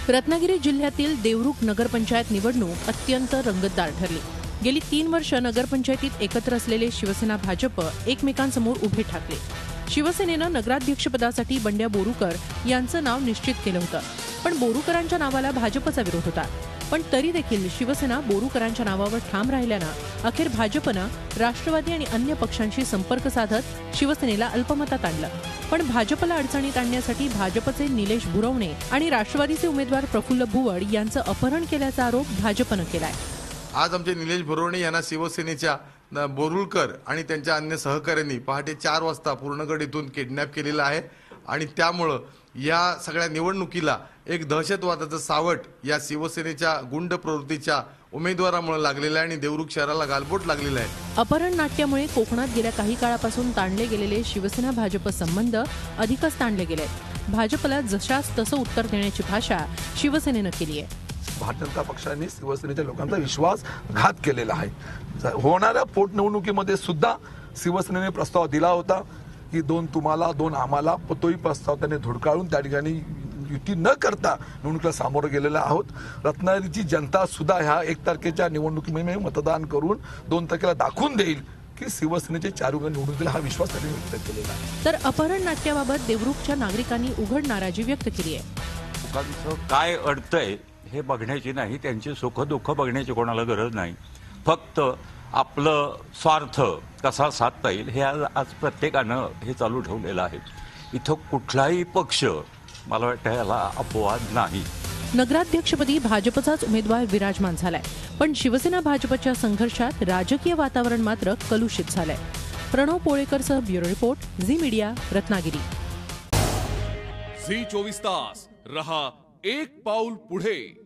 रत्नागिरी जिल्ह्यातील देवरुख नगरपंचायत निवडणूक अत्यंत रंगतदार ठरली। गेली 3 वर्ष नगरपंचायतीत एकत्र असलेले शिवसेना भाजप एकमेकांसमोर उभे ठाकले। शिवसेनेनं नगराध्यक्षपदासाठी बंड्या बोरूकर यांचं नाव निश्चित केलं होतं, पण बोरूकरांच्या नावाला भाजपचा विरोध होता। पण तरी देखील शिवसेना बोरूकरांच्या नावावर ठाम राहिल्यानं अखेर भाजपनं राष्ट्रवादी आणि अन्य पक्षांशी संपर्क साधत शिवसेनेला अल्पमतात आणलं। पण भाजपला अडचणीत आणण्यासाठी भाजपचे निलेश भुरवणे आणि राष्ट्रवादीचे उमेदवार प्रफुल्ल भुवड यांचं अपहरण केल्याचा आरोप भाजपनं केलाय। आज आमचे निलेश भुरवणे यांना शिवसेनेच्या बोरुलकर आणि त्यांच्या अन्य सहकाऱ्यांनी पहाटे 4 वाजता पूर्णगड इथून किडनॅप केलेलं आहे आणि त्यामुळे या सगळ्या निवडणुकीला एक दहशतवादाचं सावट या शिवसेनेच्या गुंड प्रवृत्तीच्या उमेदवारामुळे लागलेला आहे आणि देवरुख शहराला गालबोट लागलेला आहे। अपहरण नाट्यामुळे कोकणात गेल्या काही काळापासून ताणले गेलेले शिवसेना भाजप संबंध अधिकच ताणले गेले। भाजपला जशास तसं उत्तर देण्याची भाषा शिवसेनेनं केली आहे। भारतीय जनता पक्षाने शिवसेनेच्या लोकांचा विश्वासघात केलेला आहे। होणाऱ्या पोटनिवडणुकीमध्ये सुद्धा शिवसेनेने प्रस्ताव दिला होता की 2 तुम्हाला 2 आम्हाला, तोही प्रस्ताव त्याने धुडकाळून त्या ठिकाणी युती न करता निवडणुकीला सामोरं गेलेला आहोत। रत्नागिरीची जनता सुद्धा ह्या 1 तारखेच्या निवडणुकीमध्ये मतदान करून 2 तारखेला दाखवून देईल की शिवसेनेचे 4 निवडणुकीला हा विश्वास त्यांनी व्यक्त केलेला आहे। तर अपहरण नाट्याबाबत देवरुखच्या नागरिकांनी उघड नाराजी व्यक्त केली आहे। लोकांचं काय अडतंय हे बघण्याची नाही, त्यांची सुख दुःख बघण्याची कोणाला गरज नाही। फक्त आपलं स्वार्थ कसा साधता येईल हे आज प्रत्येकानं हे चालू ठेवलेलं आहे। इथं कुठलाही पक्ष मला वाटतं याला अपवाद नाही। नगराध्यक्षपदी भाजपचाच उमेदवार विराजमान झालाय, पण शिवसेना भाजपच्या संघर्षात राजकीय वातावरण मात्र कलुषित झालंय। प्रणव पोळेकरसह bureau report, Zee Media, Ratnagiri. Zee 24 तास रहा एक पाऊल पुढे।